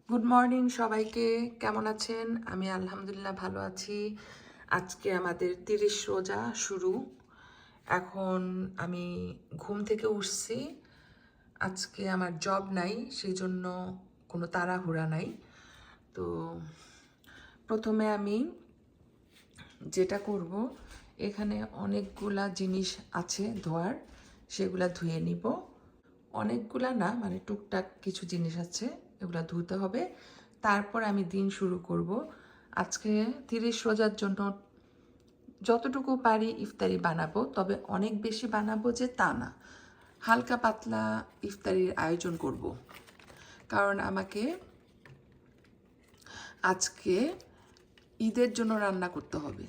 Good morning সবাইকে, কেমন আছেন? আমি আলহামদুলিল্লাহ ভালো আছি। আজকে আমাদের 30 রোজা শুরু। এখন আমি ঘুম থেকে উঠছি। আজকে আমার জব নাই, সেই জন্য কোনো তাড়াহুড়া নাই। তো প্রথমে আমি যেটা করব, এখানে অনেকগুলা জিনিস আছে ধোয়ার, সেগুলা ধুয়ে নিব। অনেকগুলা না, মানে টুকটাক কিছু জিনিস আছে, এগুলা ধুতে হবে। তারপর আমি দিন শুরু করব। আজকে 30 রোজার জন্য যতটুকু পারি ইফতারি বানাবো, তবে অনেক বেশি বানাবো যে তা না, হালকা পাতলা ইফতারির আয়োজন করব। কারণ আমাকে আজকে ঈদের জন্য রান্না করতে হবে,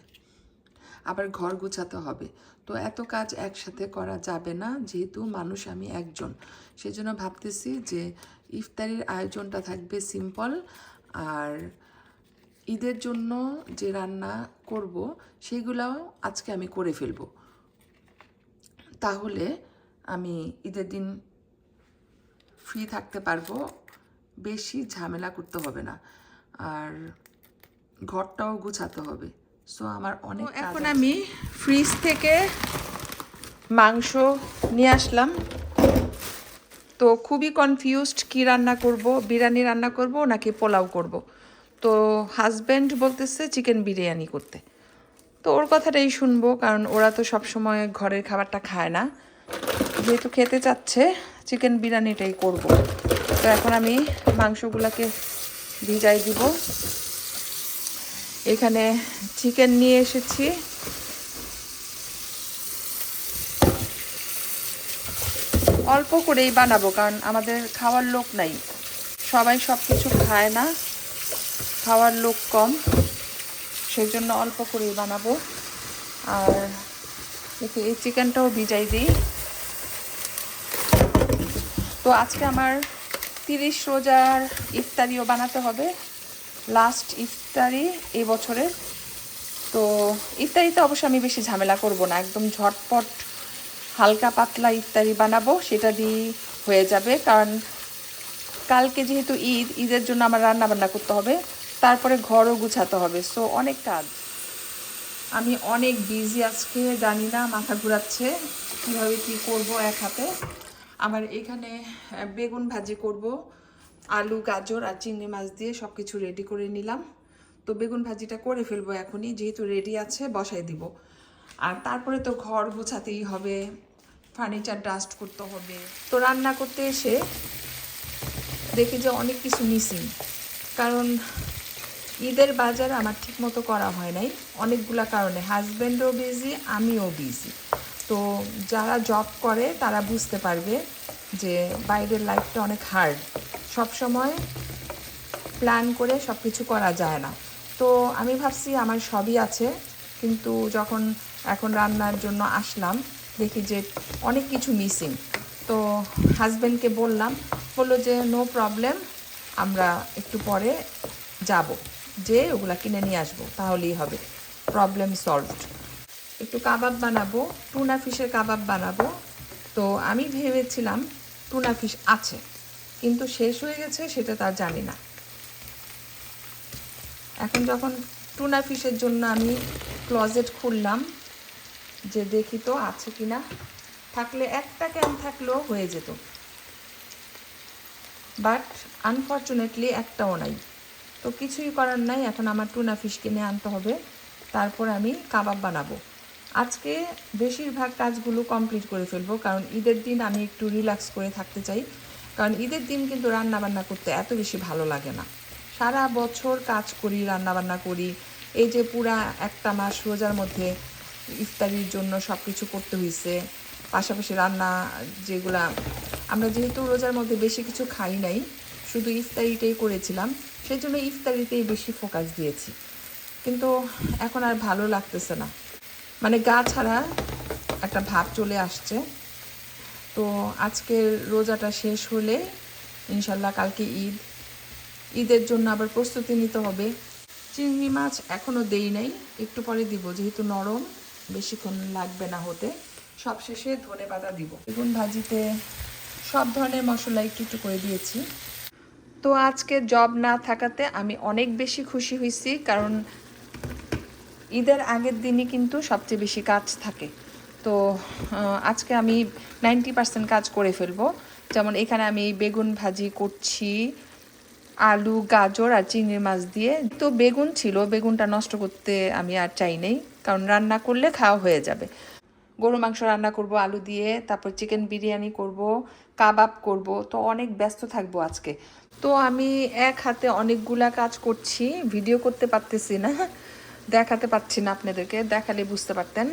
আবার ঘর গুছাতে হবে। তো এত কাজ একসাথে করা যাবে না, যেহেতু মানুষ আমি একজন। সেজন্য ভাবতেছি যে ইফতারির আয়োজনটা থাকবে সিম্পল, আর ঈদের জন্য যে রান্না করব সেগুলাও আজকে আমি করে ফেলব। তাহলে আমি ঈদের দিন ফ্রি থাকতে পারবো, বেশি ঝামেলা করতে হবে না, আর ঘরটাও গুছাতে হবে। সো আমার অনেক কাজ। এখন আমি ফ্রিজ থেকে মাংস নিয়ে আসলাম। তো খুবই কনফিউজড, কি রান্না করব, বিরিয়ানি রান্না করব নাকি পোলাও করব। তো হাজব্যান্ড বলতেছে চিকেন বিরিয়ানি করতে। তো ওর কথাটাই শুনবো, কারণ ওরা তো সবসময় ঘরের খাবারটা খায় না। যেহেতু খেতে চাচ্ছে, চিকেন বিরিয়ানিটাই করব। তো এখন আমি মাংসগুলোকে ভিজাই দিব। এখানে চিকেন নিয়ে এসেছি। অল্প করেই বানাবো, কারণ আমাদের খাওয়ার লোক নাই, সবাই সব কিছু খায় না, খাওয়ার লোক কম, সেই জন্য অল্প করেই বানাবো। আর দেখি এই চিকেনটাও ভিজাই দিই। তো আজকে আমার 30 রোজার ইফতারিও বানাতে হবে, লাস্ট ইফতারি এই বছরের। তো ইফতারিতে অবশ্য আমি বেশি ঝামেলা করব না, একদম ঝটপট হালকা পাতলা ইফতারি বানাবো, সেটা দিয়ে হয়ে যাবে। কারণ কালকে যেহেতু ঈদের জন্য আমার রান্না বান্না করতে হবে, তারপরে ঘরও গুছাতে হবে, সো অনেক কাজ। আমি অনেক বিজি আজকে, জানি না, মাথা ঘুরাচ্ছে কীভাবে কী করব এক হাতে। আমার এখানে বেগুন ভাজি করব, আলু গাজর আর চিংড়ি মাছ দিয়ে সব কিছু রেডি করে নিলাম। তো বেগুন ভাজিটা করে ফেলবো এখনই, যেহেতু রেডি আছে বসাই দিব। আর তারপরে তো ঘর গুছাতেই হবে, ফার্নিচার ডাস্ট করতে হবে। তো রান্না করতে এসে দেখি যে অনেক কিছু মিসিং, কারণ ঈদের বাজার আমার ঠিক মতো করা হয় নাই অনেকগুলা কারণে। হাজব্যান্ডও বিজি, আমিও বিজি। তো যারা জব করে তারা বুঝতে পারবে যে বাইরের লাইফটা অনেক হার্ড, সবসময় প্ল্যান করে সব কিছু করা যায় না। তো আমি ভাবছি আমার সবই আছে, কিন্তু যখন এখন রান্নার জন্য আসলাম দেখি যে অনেক কিছু মিসিং। তো হাজব্যান্ডকে বললাম, বললো যে নো প্রবলেম, আমরা একটু পরে যাব, যে ওগুলা কিনে নিয়ে আসবো, তাহলেই হবে, প্রবলেম সলভড। একটু কাবাব বানাবো, টুনা ফিশের কাবাব বানাবো। তো আমি ভেবেছিলাম টুনা ফিশ আছে, কিন্তু শেষ হয়ে গেছে সেটা তার জানি না। এখন যখন টুনা ফিশের জন্য আমি ক্লোজেট খুললাম, যে দেখি তো আছে কি না, থাকলে একটা ক্যান থাকলেও হয়ে যেত, বাট আনফর্চুনেটলি একটাও নাই। তো কিছুই করার নাই, এখন আমার টুনা ফিশ কিনে আনতে হবে, তারপর আমি কাবাব বানাবো। আজকে বেশিরভাগ কাজগুলো কমপ্লিট করে ফেলবো, কারণ ঈদের দিন আমি একটু রিল্যাক্স করে থাকতে চাই। কারণ ঈদের দিন কিন্তু রান্না বান্না করতে এত বেশি ভালো লাগে না। সারা বছর কাজ করি, রান্না বান্না করি, এই যে পুরা একটা মাস রোজার মধ্যে ইফতারির জন্য সব কিছু করতে হয়েছে, পাশাপাশি রান্না যেগুলা, আমরা যেহেতু রোজার মধ্যে বেশি কিছু খাই নাই, শুধু ইফতারিটাই করেছিলাম, সেই জন্য ইফতারিতেই বেশি ফোকাস দিয়েছি। কিন্তু এখন আর ভালো লাগতেছে না, মানে গা ছাড়া একটা ভাব চলে আসছে। তো আজকের রোজাটা শেষ হলে ইনশাল্লাহ কালকে ঈদের জন্য আবার প্রস্তুতি নিতে হবে। চিংড়ি মাছ এখনও দেই নাই, একটু পরে দিব, যেহেতু নরম, বেশিক্ষণ লাগবে না হতে। সবশেষে ধনেপাতা দিব। বেগুন ভাজিতে সব ধরনের মশলা একটু একটু করে দিয়েছি। তো আজকে জব না থাকাতে আমি অনেক বেশি খুশি হয়েছি, কারণ ঈদের আগের দিনই কিন্তু সবচেয়ে বেশি কাজ থাকে। তো আজকে আমি 90% কাজ করে ফেলবো। যেমন এখানে আমি বেগুন ভাজি করছি আলু, গাজর আর চিংড়ি মাছ দিয়ে। তো বেগুন ছিল, বেগুনটা নষ্ট করতে আমি আর চাই নেই, কারণ রান্না করলে খাওয়া হয়ে যাবে। গরু মাংস রান্না করব আলু দিয়ে, তারপর চিকেন বিরিয়ানি করব, কাবাব করব, তো অনেক ব্যস্ত থাকবো আজকে। তো আমি এক হাতে অনেকগুলা কাজ করছি, ভিডিও করতে পারতেছি না, দেখাতে পারছি না আপনাদেরকে, দেখালে বুঝতে পারতেন।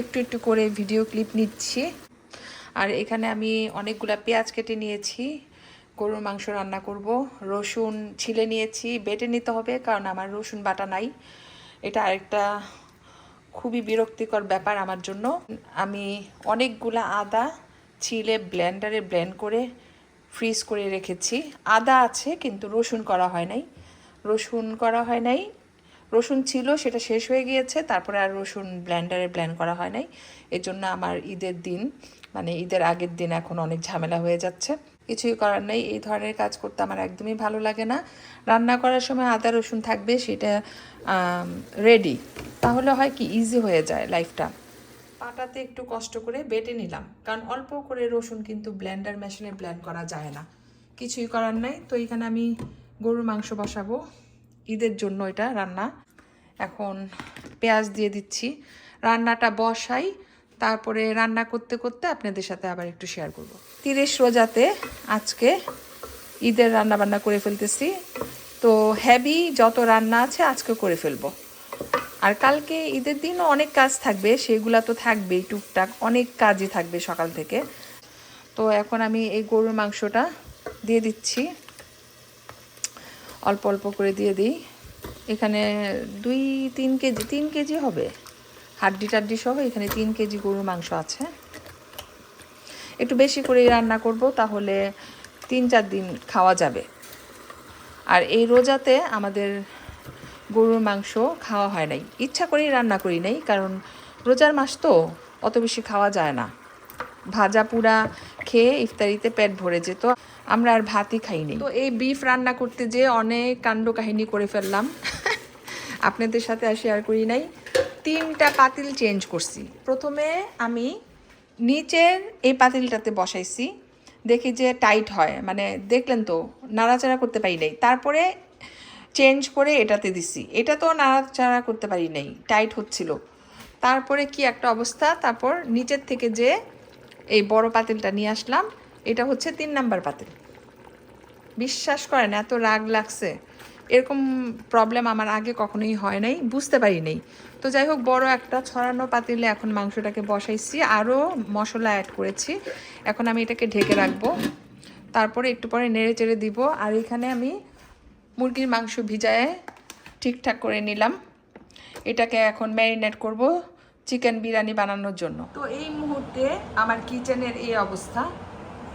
একটু একটু করে ভিডিও ক্লিপ নিচ্ছি। আর এখানে আমি অনেকগুলা পেঁয়াজ কেটে নিয়েছি, গরুর মাংস রান্না করব। রসুন ছিলে নিয়েছি, বেটে নিতে হবে কারণ আমার রসুন বাটা নাই। এটা আরেকটা খুবই বিরক্তিকর ব্যাপার আমার জন্য। আমি অনেকগুলা আদা ছিলে ব্লেন্ডারে ব্লেন্ড করে ফ্রিজ করে রেখেছি। আদা আছে কিন্তু রসুন করা হয় নাই, রসুন ছিল সেটা শেষ হয়ে গিয়েছে, তারপরে আর রসুন ব্লেন্ডারে ব্লেন্ড করা হয় নাই। এর জন্য আমার ঈদের দিন, মানে ঈদের আগের দিন এখন অনেক ঝামেলা হয়ে যাচ্ছে। কিছুই করার নেই, এই ধরনের কাজ করতে আমার একদমই ভালো লাগে না। রান্না করার সময় আদা রসুন থাকবে, সেটা রেডি, তাহলে হয় কি ইজি হয়ে যায় লাইফটা। পাটাতে একটু কষ্ট করে বেটে নিলাম, কারণ অল্প করে রসুন কিন্তু ব্লেন্ডার মেশিনে ব্লেন্ড করা যায় না। কিছুই করার নাই। তো এখানে আমি গরুর মাংস বসাবো, ঈদের জন্য এটা রান্না। এখন পেঁয়াজ দিয়ে দিচ্ছি, রান্নাটা বসাই, তারপরে রান্না করতে করতে আপনাদের সাথে আবার একটু শেয়ার করব। 30 রোজাতে আজকে ঈদের রান্না বান্না করে ফেলতেছি, তো হেভি যত রান্না আছে আজকে করে ফেলবো। আর কালকে ঈদের দিনও অনেক কাজ থাকবে, সেগুলা তো থাকবেই, টুকটাক অনেক কাজই থাকবে সকাল থেকে। তো এখন আমি এই গরুর মাংসটা দিয়ে দিচ্ছি, অল্প অল্প করে দিয়ে দিই। এখানে 3 কেজি হবে, হাড্ডি টাড্ডি সহ এখানে 3 কেজি গরুর মাংস আছে। একটু বেশি করে রান্না করব, তাহলে 3-4 দিন খাওয়া যাবে। আর এই রোজাতে আমাদের গরুর মাংস খাওয়া হয় নাই, ইচ্ছা করেই রান্না করি নাই, কারণ রোজার মাস তো অত বেশি খাওয়া যায় না। ভাজা পুরা খেয়ে ইফতারিতে পেট ভরে যেত, আমরা আর ভাতই খাইনি। তো এই বিফ রান্না করতে যে অনেক কাণ্ড কাহিনী করে ফেললাম, আপনাদের সাথে আর শেয়ার করি নাই। 3টা পাতিল চেঞ্জ করছি। প্রথমে আমি নিচের এই পাতিলটাতে বসাইছি, দেখি যে টাইট হয়, মানে দেখলেন তো নাড়াচাড়া করতে পারি নাই। তারপরে চেঞ্জ করে এটাতে দিছি, এটা তো নাড়াচাড়া করতে পারি নাই, টাইট হচ্ছিল। তারপরে কি একটা অবস্থা, তারপর নিচের থেকে যে এই বড় পাতিলটা নিয়ে আসলাম, এটা হচ্ছে 3 নাম্বার পাতিল। বিশ্বাস করেন এত রাগ লাগছে, এরকম প্রবলেম আমার আগে কখনোই হয় নাই, বুঝতে পারি নাই। তো যাই হোক, বড় একটা ছড়ানো পাতিলে এখন মাংসটাকে বসাইছি, আরও মশলা অ্যাড করেছি। এখন আমি এটাকে ঢেকে রাখবো, তারপরে একটু পরে নেড়ে চেড়ে দিব। আর এখানে আমি মুরগির মাংস ভিজায় ঠিকঠাক করে নিলাম, এটাকে এখন ম্যারিনেট করব চিকেন বিরিয়ানি বানানোর জন্য। তো এই মুহূর্তে আমার কিচেনের এই অবস্থা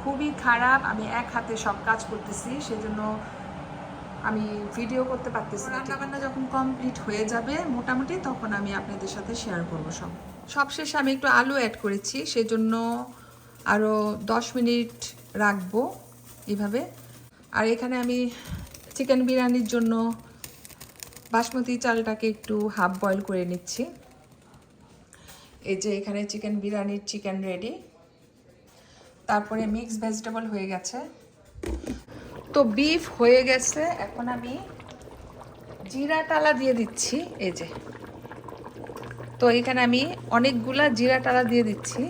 খুবই খারাপ, আমি এক হাতে সব কাজ করতেছি, সেজন্য আমি ভিডিও করতে পারতেছি না। রান্নাবান্না যখন কমপ্লিট হয়ে যাবে মোটামুটি, তখন আমি আপনাদের সাথে শেয়ার করব সবশেষে আমি একটু আলু অ্যাড করেছি, সেজন্য আরও 10 মিনিট রাখবো এভাবে। আর এখানে আমি চিকেন বিরিয়ানির জন্য বাসমতি চালটাকে একটু হাফ বয়েল করে নিচ্ছি। এই যে এখানে চিকেন বিরিয়ানির চিকেন রেডি, তারপরে মিক্স ভেজিটেবল হয়ে গেছে, তো বিফ হয়ে গেছে। এখন আমি জিরা টালা দিয়ে দিচ্ছি, এই যে। তো এখানে আমি অনেকগুলা জিরা টালা দিয়ে দিচ্ছি,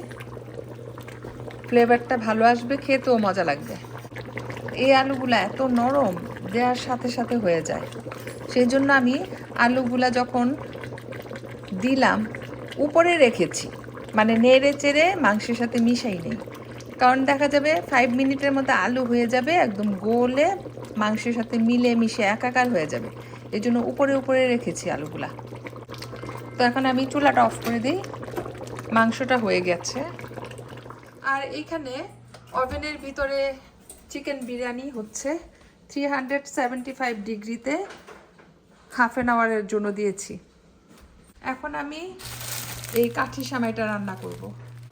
ফ্লেভারটা ভালো আসবে, খেতেও মজা লাগবে। এই আলুগুলা এত নরম, দেওয়ার সাথে সাথে হয়ে যায়, সেই জন্য আমি আলুগুলা যখন দিলাম উপরে রেখেছি, মানে নেড়ে চেড়ে মাংসের সাথে মিশাই নেই, কারণ দেখা যাবে 5 মিনিটের মধ্যে আলু হয়ে যাবে একদম গলে, মাংসের সাথে মিলে মিশে একাকার হয়ে যাবে, এই জন্য উপরে উপরে রেখেছি আলুগুলা। তো এখন আমি চুলাটা অফ করে দিই, মাংসটা হয়ে গেছে। আর এইখানে ওভেনের ভিতরে চিকেন বিরিয়ানি হচ্ছে 375 ডিগ্রিতে হাফ অ্যান আওয়ারের জন্য দিয়েছি। এখন আমি এই কাঠি সেমাইটা রান্না করব।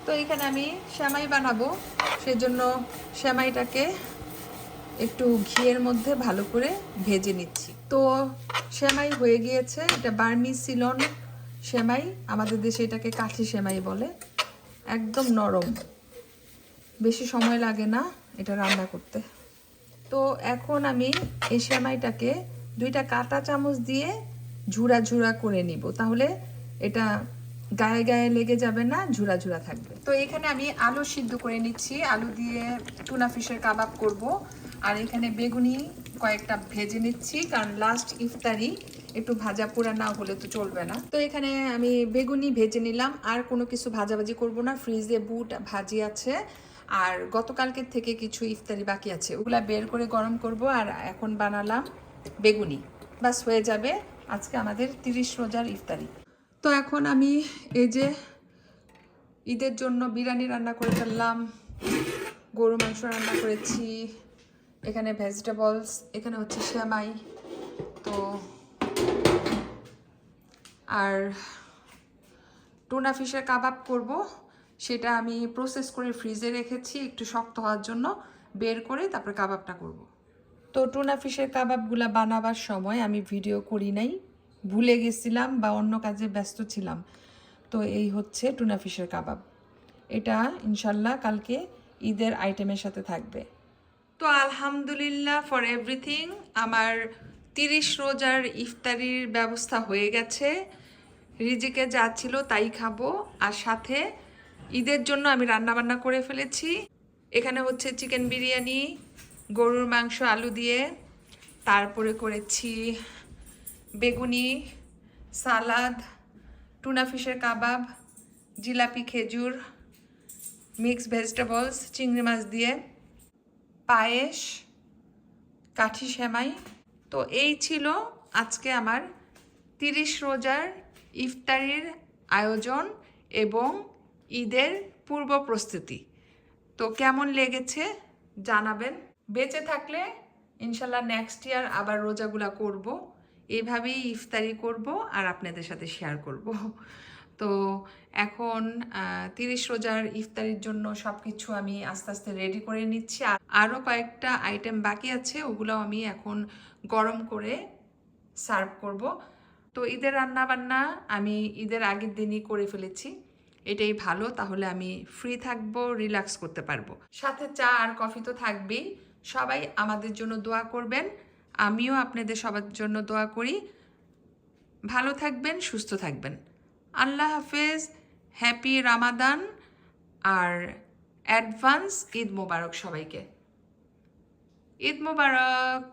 তো এখানে আমি সেমাই বানাবো, সেজন্য সেমাইটাকে একটু ঘিয়ের মধ্যে ভালো করে ভেজে নিচ্ছি। তো সেমাই হয়ে গিয়েছে। এটা বার্মি সিলন সেমাই, আমাদের দেশে এটাকে কাঠি সেমাই বলে। একদম নরম, বেশি সময় লাগে না এটা রান্না করতে। তো এখন আমি এই সেমাইটাকে 2টা কাঁটা চামচ দিয়ে ঝুরা ঝুরা করে নিব, তাহলে এটা গায়ে গায়ে লেগে যাবে না, ঝুরা ঝুরা থাকবে। তো এখানে আমি আলু সিদ্ধ করে নিচ্ছি, আলু দিয়ে টুনা ফিশের কাবাব করব। আর এখানে বেগুনি কয়েকটা ভেজে নিচ্ছি, কারণ লাস্ট ইফতারি একটু ভাজা পোড়া না হলে তো চলবে না। তো এখানে আমি বেগুনি ভেজে নিলাম, আর কোনো কিছু ভাজাভাজি করব না। ফ্রিজে বুট ভাজি আছে, আর গতকালকের থেকে কিছু ইফতারি বাকি আছে, ওগুলা বের করে গরম করব। আর এখন বানালাম বেগুনি, বাস হয়ে যাবে আজকে আমাদের 30 রোজার ইফতারি। তো এখন আমি এই যে ঈদের জন্য বিরিয়ানি রান্না করে ফেললাম, গরু মাংস রান্না করেছি, এখানে ভেজিটেবলস, এখানে হচ্ছে সেমাই, তো আর টুনা ফিশের কাবাব করব, সেটা আমি প্রসেস করে ফ্রিজে রেখেছি একটু শক্ত হওয়ার জন্য, বের করে তারপরে কাবাবটা করব। তো টুনা ফিশের কাবাবগুলা বানাবার সময় আমি ভিডিও করি নাই, ভুলে গেছিলাম বা অন্য কাজে ব্যস্ত ছিলাম। তো এই হচ্ছে টুনা ফিশের কাবাব, এটা ইনশাল্লাহ কালকে ঈদের আইটেমের সাথে থাকবে। তো আলহামদুলিল্লাহ ফর এভরিথিং, আমার 30 রোজার ইফতারির ব্যবস্থা হয়ে গেছে। রিজিকে যা ছিল তাই খাবো, আর সাথে ঈদের জন্য আমি রান্নাবান্না করে ফেলেছি। এখানে হচ্ছে চিকেন বিরিয়ানি, গরুর মাংস আলু দিয়ে, তারপরে করেছি বেগুনি, সালাদ, টুনা ফিশের কাবাব, জিলাপি খেজুর, মিক্স ভেজিটেবলস চিংড়ি মাছ দিয়ে, পায়েস, কাঠি সেমাই। তো এই ছিল আজকে আমার 30 রোজার ইফতারির আয়োজন এবং ঈদের পূর্ব প্রস্তুতি। তো কেমন লেগেছে জানাবেন। বেঁচে থাকলে ইনশাল্লাহ নেক্সট ইয়ার আবার রোজাগুলা করব, এইভাবেই ইফতারি করব আর আপনাদের সাথে শেয়ার করব। তো এখন 30 রোজার ইফতারির জন্য সব কিছু আমি আস্তে আস্তে রেডি করে নিচ্ছি। আরও কয়েকটা আইটেম বাকি আছে, ওগুলো আমি এখন গরম করে সার্ভ করব। তো ঈদের রান্না বান্না আমি ঈদের আগের দিনই করে ফেলেছি, এটাই ভালো, তাহলে আমি ফ্রি থাকবো, রিল্যাক্স করতে পারবো। সাথে চা আর কফি তো থাকবেই। সবাই আমাদের জন্য দোয়া করবেন, আমিও আপনাদের সবার জন্য দোয়া করি। ভালো থাকবেন, সুস্থ থাকবেন। আল্লাহ হাফেজ, হ্যাপি রামাদান, আর অ্যাডভান্স ঈদ মোবারক সবাইকে। ঈদ মোবারক।